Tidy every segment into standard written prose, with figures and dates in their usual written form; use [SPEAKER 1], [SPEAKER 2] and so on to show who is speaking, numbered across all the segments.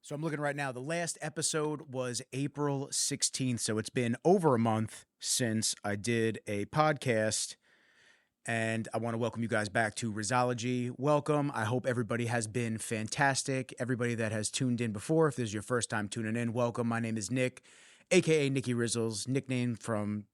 [SPEAKER 1] So I'm looking right now. The last episode was April 16th. So it's been over a month since I did a podcast. And I want to welcome you guys back to Rizzology. Welcome. I hope everybody has been fantastic. Everybody that has tuned in before, if this is your first time tuning in, welcome. My name is Nick, aka Nicky Rizzles, nickname from,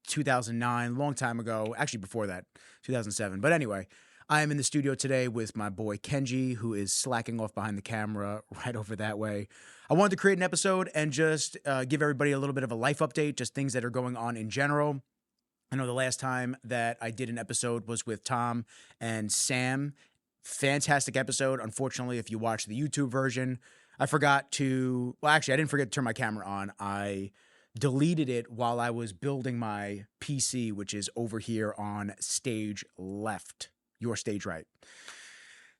[SPEAKER 1] 2009, long time ago. Actually, before that, 2007. But anyway, I am in the studio today with my boy Kenji, who is slacking off behind the camera right over that way. I wanted to create an episode and just give everybody a little bit of a life update, just things that are going on in general. I know the last time that I did an episode was with Tom and Sam. Fantastic episode. Unfortunately, if you watch the YouTube version, I forgot to, well, actually, I didn't forget to turn my camera on. I deleted it while I was building my PC, which is over here on stage left, your stage right.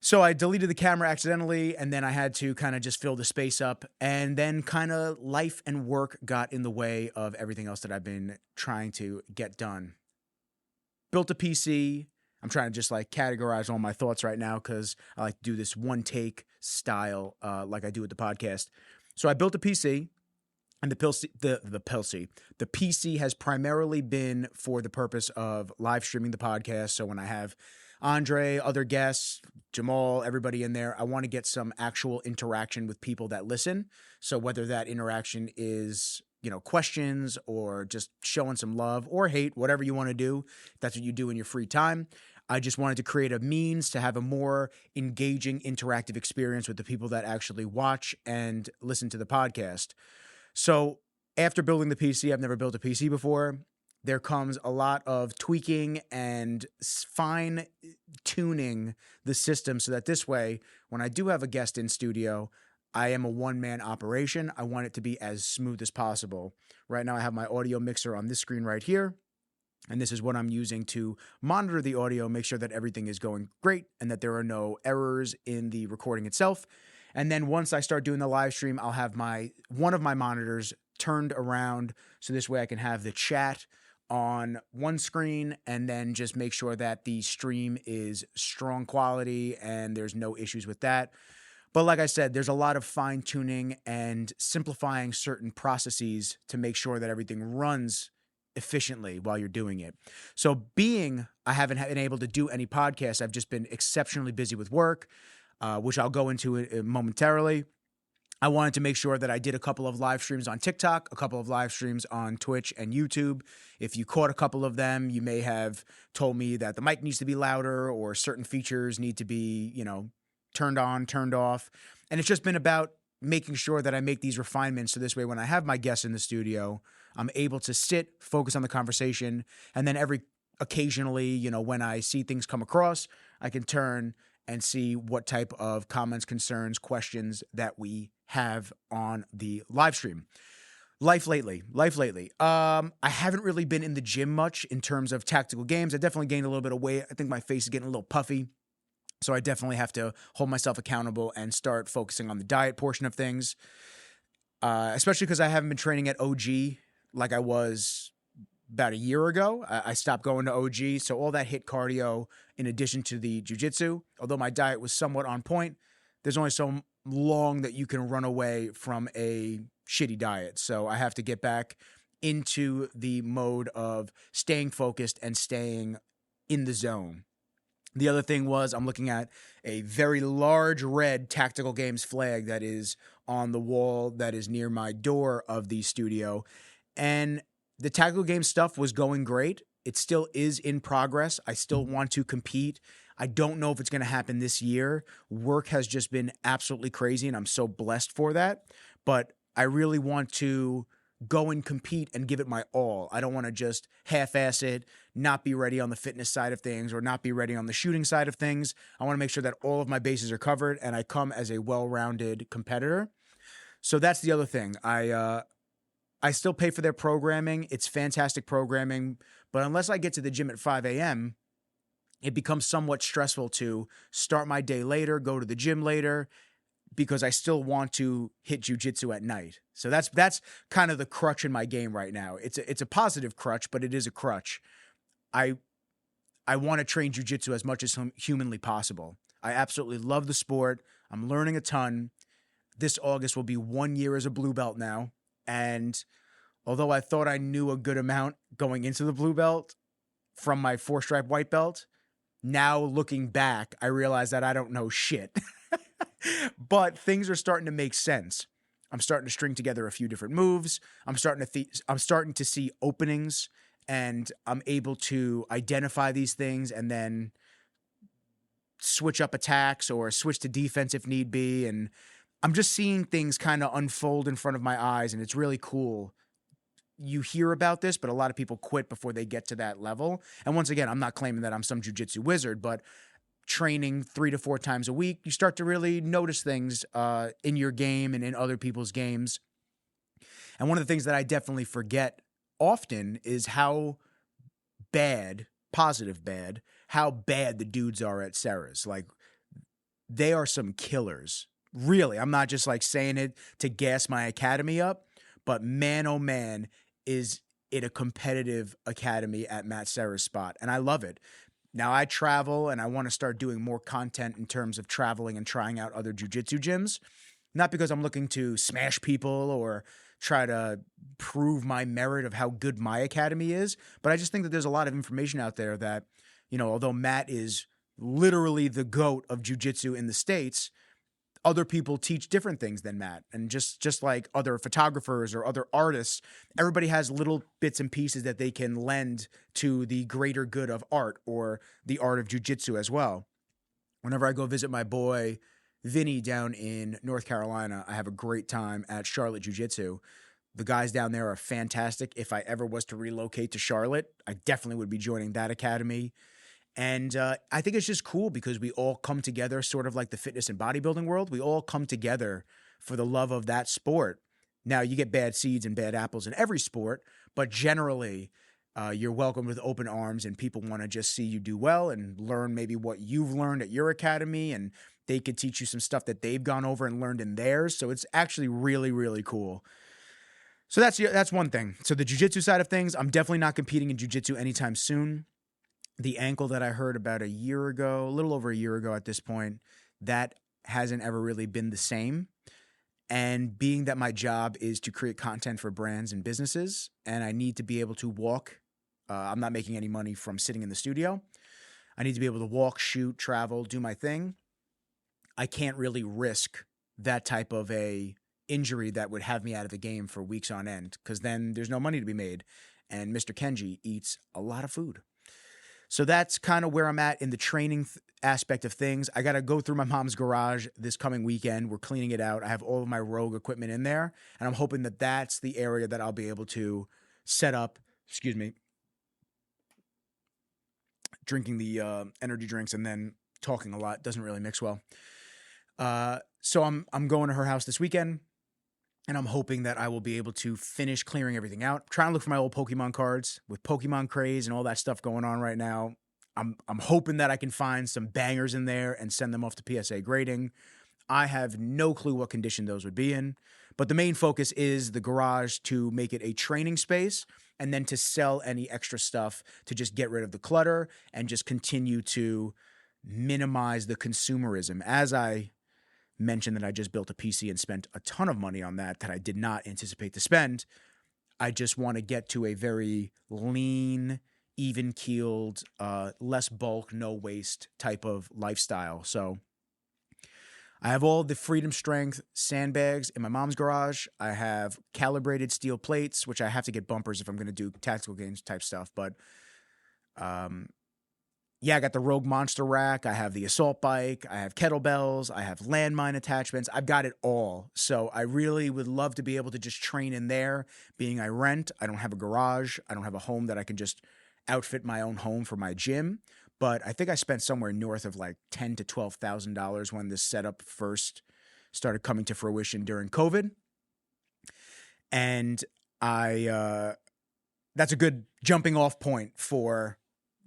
[SPEAKER 1] So I deleted the camera accidentally, and then I had to kind of just fill the space up, and then kind of life and work got in the way of everything else that I've been trying to get done. Built a PC. I'm trying to just like categorize all my thoughts right now because I like to do this one take style like I do with the podcast. So I built a PC. And the PC has primarily been for the purpose of live streaming the podcast. So when I have Andre, other guests, Jamal, everybody in there, I want to get some actual interaction with people that listen. So whether that interaction is, questions or just showing some love or hate, whatever you want to do, that's what you do in your free time. I just wanted to create a means to have a more engaging, interactive experience with the people that actually watch and listen to the podcast. So after building the PC, I've never built a PC before. There comes a lot of tweaking and fine tuning the system so that this way, when I do have a guest in studio, I am a one-man operation. I want it to be as smooth as possible. Right now, I have my audio mixer on this screen right here. And this is what I'm using to monitor the audio, make sure that everything is going great and that there are no errors in the recording itself. And then once I start doing the live stream, I'll have one of my monitors turned around so this way I can have the chat on one screen and then just make sure that the stream is strong quality and there's no issues with that. But like I said, there's a lot of fine tuning and simplifying certain processes to make sure that everything runs efficiently while you're doing it. So I haven't been able to do any podcasts, I've just been exceptionally busy with work. Which I'll go into momentarily. I wanted to make sure that I did a couple of live streams on TikTok, a couple of live streams on Twitch and YouTube. If you caught a couple of them, you may have told me that the mic needs to be louder or certain features need to be, turned on, turned off. And it's just been about making sure that I make these refinements so this way when I have my guests in the studio, I'm able to sit, focus on the conversation, and then occasionally, when I see things come across, I can turn and see what type of comments, concerns, questions that we have on the live stream. Life lately. I haven't really been in the gym much in terms of tactical games. I definitely gained a little bit of weight. I think my face is getting a little puffy. So I definitely have to hold myself accountable and start focusing on the diet portion of things. Especially because I haven't been training at OG like I was about a year ago. I stopped going to OG, so all that HIIT cardio in addition to the jiu-jitsu, although my diet was somewhat on point, there's only so long that you can run away from a shitty diet. So I have to get back into the mode of staying focused and staying in the zone. The other thing was I'm looking at a very large red Tactical Games flag that is on the wall that is near my door of the studio. And the Tactical Games stuff was going great. It still is in progress. I still want to compete. I don't know if it's going to happen this year. Work has just been absolutely crazy, and I'm so blessed for that. But I really want to go and compete and give it my all. I don't want to just half-ass it, not be ready on the fitness side of things or not be ready on the shooting side of things. I want to make sure that all of my bases are covered and I come as a well-rounded competitor. So that's the other thing. I still pay for their programming. It's fantastic programming. But unless I get to the gym at 5 a.m., it becomes somewhat stressful to start my day later, go to the gym later, because I still want to hit jiu-jitsu at night. So that's kind of the crutch in my game right now. It's a positive crutch, but it is a crutch. I want to train jiu-jitsu as much as humanly possible. I absolutely love the sport. I'm learning a ton. This August will be 1 year as a blue belt now. And although I thought I knew a good amount going into the blue belt from my 4-stripe white belt, now looking back, I realize that I don't know shit. But things are starting to make sense. I'm starting to string together a few different moves. I'm starting to see openings, and I'm able to identify these things and then switch up attacks or switch to defense if need be. And I'm just seeing things kind of unfold in front of my eyes, and it's really cool. You hear about this, but a lot of people quit before they get to that level. And once again, I'm not claiming that I'm some jiu-jitsu wizard, but training 3 to 4 times a week, you start to really notice things in your game and in other people's games. And one of the things that I definitely forget often is how bad, positive bad, how bad the dudes are at Sarah's. Like, they are some killers. Really, I'm not just like saying it to gas my academy up, but man, oh man, is it a competitive academy at Matt Serra's spot. And I love it. Now, I travel and I want to start doing more content in terms of traveling and trying out other jiu-jitsu gyms. Not because I'm looking to smash people or try to prove my merit of how good my academy is, but I just think that there's a lot of information out there that, you know, although Matt is literally the GOAT of jiu-jitsu in the States, other people teach different things than Matt. And just like other photographers or other artists, everybody has little bits and pieces that they can lend to the greater good of art or the art of jiu-jitsu as well. Whenever I go visit my boy Vinny down in North Carolina, I have a great time at Charlotte Jiu-Jitsu. The guys down there are fantastic. If I ever was to relocate to Charlotte, I definitely would be joining that academy. And I think it's just cool because we all come together, sort of like the fitness and bodybuilding world. We all come together for the love of that sport. Now, you get bad seeds and bad apples in every sport, but generally, you're welcomed with open arms, and people want to just see you do well and learn maybe what you've learned at your academy, and they could teach you some stuff that they've gone over and learned in theirs. So it's actually really, really cool. So that's one thing. So the jiu-jitsu side of things, I'm definitely not competing in jiu-jitsu anytime soon. The ankle that I heard about a year ago, a little over a year ago at this point, that hasn't ever really been the same. And being that my job is to create content for brands and businesses, and I need to be able to walk, I'm not making any money from sitting in the studio. I need to be able to walk, shoot, travel, do my thing. I can't really risk that type of a injury that would have me out of the game for weeks on end, because then there's no money to be made. And Mr. Kenji eats a lot of food. So that's kind of where I'm at in the training aspect of things. I got to go through my mom's garage this coming weekend. We're cleaning it out. I have all of my Rogue equipment in there, and I'm hoping that that's the area that I'll be able to set up. Excuse me. Drinking the energy drinks and then talking a lot doesn't really mix well. So I'm going to her house this weekend, and I'm hoping that I will be able to finish clearing everything out. I'm trying to look for my old Pokemon cards with Pokemon craze and all that stuff going on right now. I'm hoping that I can find some bangers in there and send them off to PSA grading. I have no clue what condition those would be in, but the main focus is the garage to make it a training space and then to sell any extra stuff to just get rid of the clutter and just continue to minimize the consumerism. As I mentioned that I just built a PC and spent a ton of money on that I did not anticipate to spend. I just want to get to a very lean, even-keeled, less bulk, no waste type of lifestyle. So I have all the Freedom Strength sandbags in my mom's garage. I have calibrated steel plates, which I have to get bumpers if I'm going to do tactical games type stuff. But yeah, I got the Rogue Monster rack. I have the assault bike. I have kettlebells. I have landmine attachments. I've got it all. So I really would love to be able to just train in there. Being I rent, I don't have a garage. I don't have a home that I can just outfit my own home for my gym. But I think I spent somewhere north of like $10,000 to $12,000 when this setup first started coming to fruition during COVID. And that's a good jumping off point for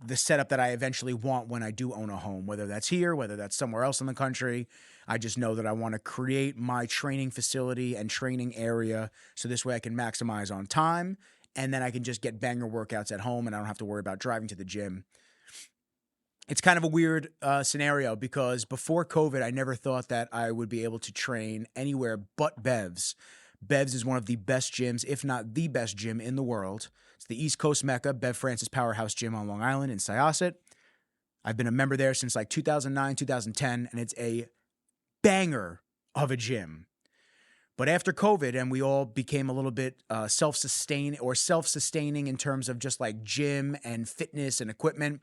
[SPEAKER 1] the setup that I eventually want when I do own a home, whether that's here, whether that's somewhere else in the country. I just know that I want to create my training facility and training area so this way I can maximize on time, and then I can just get banger workouts at home and I don't have to worry about driving to the gym. it's kind of a weird scenario because before COVID, I never thought that I would be able to train anywhere but Bev's. Bev's is one of the best gyms, if not the best gym in the world. It's the East Coast Mecca, Bev Francis Powerhouse Gym on Long Island in Syosset. I've been a member there since like 2009, 2010, and it's a banger of a gym. But after COVID, and we all became a little bit self-sustaining in terms of just like gym and fitness and equipment,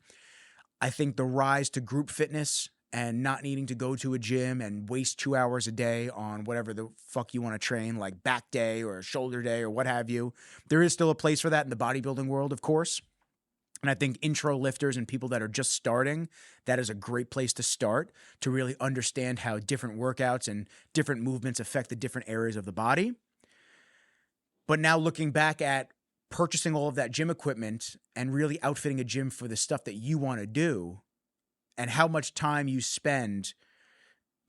[SPEAKER 1] I think the rise to group fitness and not needing to go to a gym and waste 2 hours a day on whatever the fuck you want to train, like back day or shoulder day or what have you. There is still a place for that in the bodybuilding world, of course. And I think intro lifters and people that are just starting, that is a great place to start to really understand how different workouts and different movements affect the different areas of the body. But now looking back at purchasing all of that gym equipment and really outfitting a gym for the stuff that you want to do and how much time you spend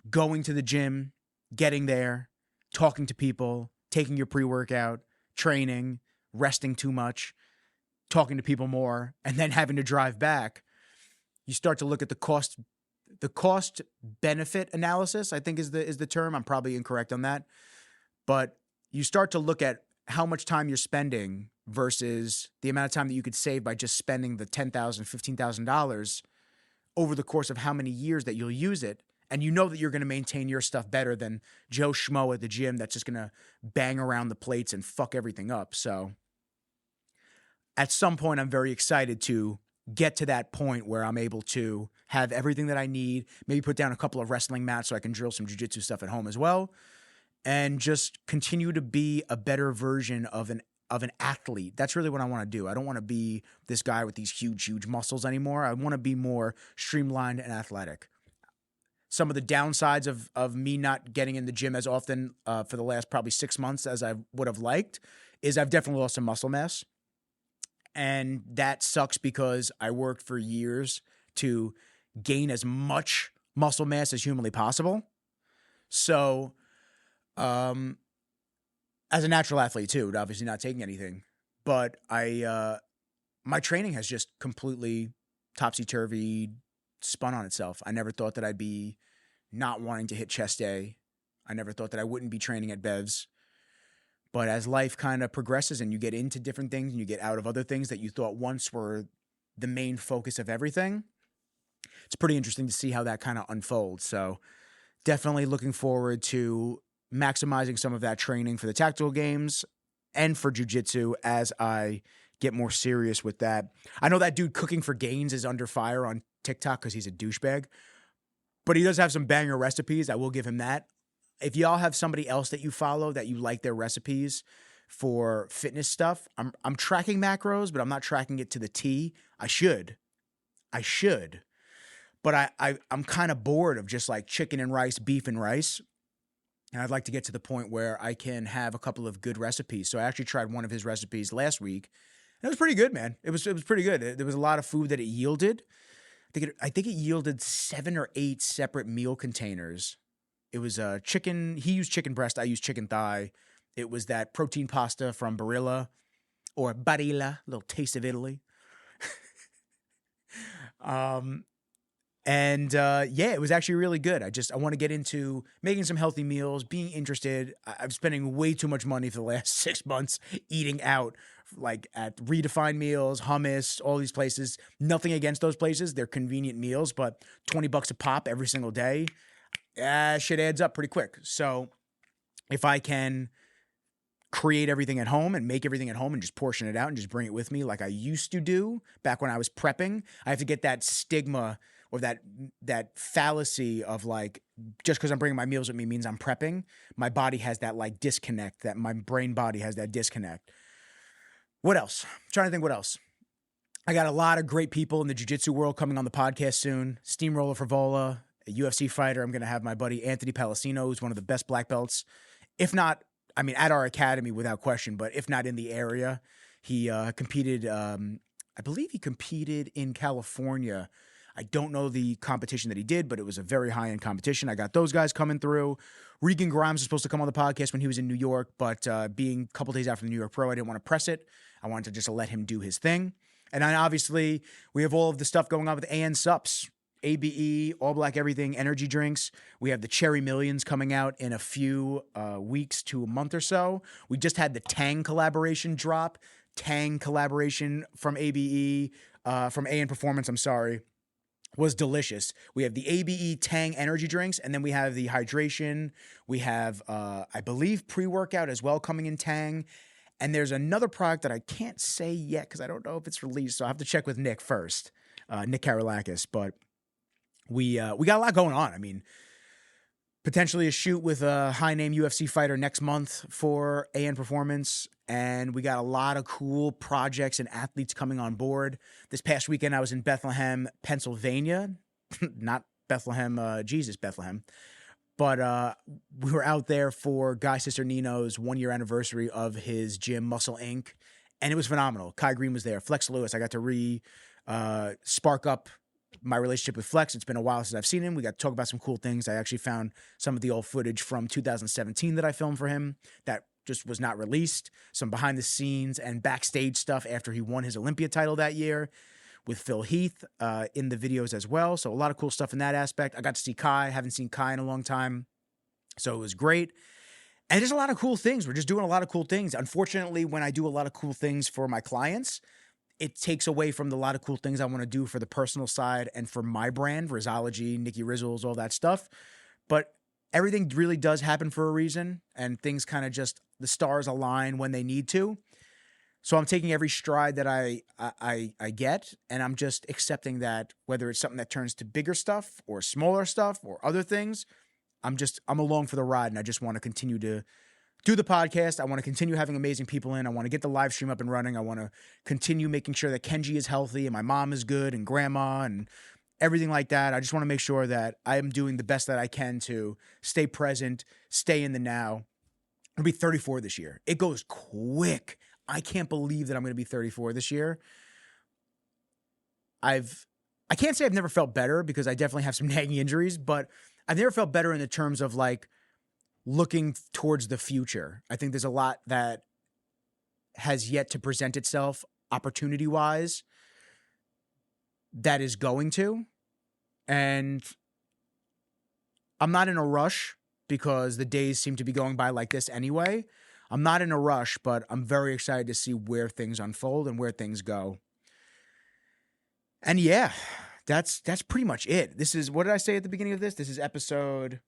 [SPEAKER 1] going to the gym, getting there, talking to people, taking your pre-workout, training, resting too much, talking to people more, and then having to drive back, you start to look at the cost benefit analysis, I think is the term. I'm probably incorrect on that. But you start to look at how much time you're spending versus the amount of time that you could save by just spending the $10,000, $15,000 over the course of how many years that you'll use it. And you know that you're going to maintain your stuff better than Joe Schmo at the gym that's just going to bang around the plates and fuck everything up. So at some point, I'm very excited to get to that point where I'm able to have everything that I need, maybe put down a couple of wrestling mats so I can drill some jiu-jitsu stuff at home as well, and just continue to be a better version of an athlete. That's really what I want to do. I don't want to be this guy with these huge muscles anymore. I want to be more streamlined and athletic. Some of the downsides of me not getting in the gym as often for the last probably 6 months as I would have liked is I've definitely lost some muscle mass. And that sucks because I worked for years to gain as much muscle mass as humanly possible. So, as a natural athlete too, obviously not taking anything, but my training has just completely topsy-turvy spun on itself. I never thought that I'd be not wanting to hit chest day. I never thought that I wouldn't be training at Bev's. But as life kind of progresses and you get into different things and you get out of other things that you thought once were the main focus of everything, it's pretty interesting to see how that kind of unfolds. So definitely looking forward to maximizing some of that training for the tactical games and for jiu-jitsu as I get more serious with that. I know that dude Cooking for Gains is under fire on TikTok because he's a douchebag, but he does have some banger recipes. I will give him that. If y'all have somebody else that you follow that you like their recipes for fitness stuff, I'm tracking macros, but I'm not tracking it to the T. I should. But I'm kind of bored of just like chicken and rice, beef and rice. And I'd like to get to the point where I can have a couple of good recipes. So I actually tried one of his recipes last week. And it was pretty good, man. It was pretty good. There was a lot of food that it yielded. I think it yielded 7 or 8 separate meal containers. It was chicken. He used chicken breast. I used chicken thigh. It was that protein pasta from Barilla or Barilla, a little taste of Italy. It was actually really good. I want to get into making some healthy meals, being interested. I'm spending way too much money for the last 6 months eating out, like at Redefined Meals, Hummus, all these places. Nothing against those places. They're convenient meals, but $20 a pop every single day. Shit adds up pretty quick. So if I can create everything at home and make everything at home and just portion it out and just bring it with me like I used to do back when I was prepping, I have to get that stigma or that fallacy of like, just because I'm bringing my meals with me means I'm prepping. My body has that like disconnect, that my brain body has that disconnect. What else? I'm trying to think what else. I got a lot of great people in the jiu-jitsu world coming on the podcast soon. Steamroller Favola, a UFC fighter. I'm going to have my buddy Anthony Palacino, who's one of the best black belts. If not, I mean, at our academy without question, but if not in the area. He competed, I believe he competed in California. I don't know the competition that he did, but it was a very high-end competition. I got those guys coming through. Regan Grimes was supposed to come on the podcast when he was in New York, but being a couple days out from the New York Pro, I didn't want to press it. I wanted to just let him do his thing. And then obviously we have all of the stuff going on with AN Sups, ABE, All Black Everything, energy drinks. We have the Cherry Millions coming out in a few weeks to a month or so. We just had the Tang collaboration drop. Tang collaboration from ABE, from AN Performance, I'm sorry, was delicious. We have the ABE Tang energy drinks, and then we have the hydration. We have, I believe, pre-workout as well coming in Tang. And there's another product that I can't say yet because I don't know if it's released. So I have to check with Nick first, Nick Karilakis. But we got a lot going on. I mean, potentially a shoot with a high-name UFC fighter next month for AN Performance. And we got a lot of cool projects and athletes coming on board. This past weekend, I was in Bethlehem, Pennsylvania. Not Bethlehem, Jesus, Bethlehem. But we were out there for Guy Sister Nino's 1-year anniversary of his gym, Muscle Inc., and it was phenomenal. Kai Green was there. Flex Lewis, I got to spark up my relationship with Flex. It's been a while since I've seen him. We got to talk about some cool things. I actually found some of the old footage from 2017 that I filmed for him that just was not released. Some behind the scenes and backstage stuff after he won his Olympia title that year, with Phil Heath in the videos as well. So a lot of cool stuff in that aspect. I got to see Kai. Haven't seen Kai in a long time. So it was great. And there's a lot of cool things. We're just doing a lot of cool things. Unfortunately, when I do a lot of cool things for my clients, it takes away from the lot of cool things I want to do for the personal side and for my brand, Rizzology, Nicky Rizzles, all that stuff. But everything really does happen for a reason, and things kind of just, the stars align when they need to. So I'm taking every stride that I get, and I'm just accepting that whether it's something that turns to bigger stuff or smaller stuff or other things, I'm along for the ride, and I just want to continue to do the podcast. I want to continue having amazing people in. I want to get the live stream up and running. I want to continue making sure that Kenji is healthy and my mom is good and grandma and everything like that. I just want to make sure that I am doing the best that I can to stay present, stay in the now. I'll be 34 this year. It goes quick. I can't believe that I'm going to be 34 this year. I can't say I've never felt better because I definitely have some nagging injuries, but I've never felt better in the terms of like looking towards the future. I think there's a lot that has yet to present itself opportunity-wise that is going to. And I'm not in a rush because the days seem to be going by like this anyway. I'm not in a rush, but I'm very excited to see where things unfold and where things go. And yeah, that's pretty much it. This is, what did I say at the beginning of this? This is going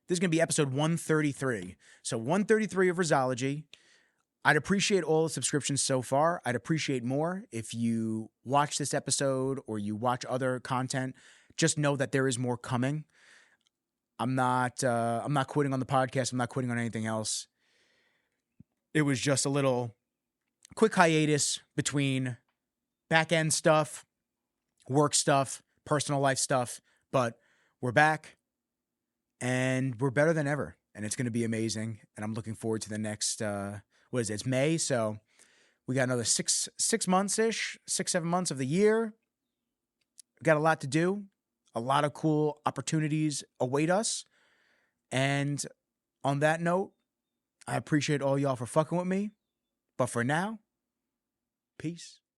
[SPEAKER 1] to be episode 133. So 133 of Rizzology. I'd appreciate all the subscriptions so far. I'd appreciate more if you watch this episode or you watch other content. Just know that there is more coming. I'm not quitting on the podcast. I'm not quitting on anything else. It was just a little quick hiatus between back-end stuff, work stuff, personal life stuff, but we're back and we're better than ever, and it's going to be amazing, and I'm looking forward to the next, what is it? It's May, so we got another 6 months-ish, 6-7 months of the year. We've got a lot to do. A lot of cool opportunities await us, and on that note, I appreciate all y'all for fucking with me. But for now, peace.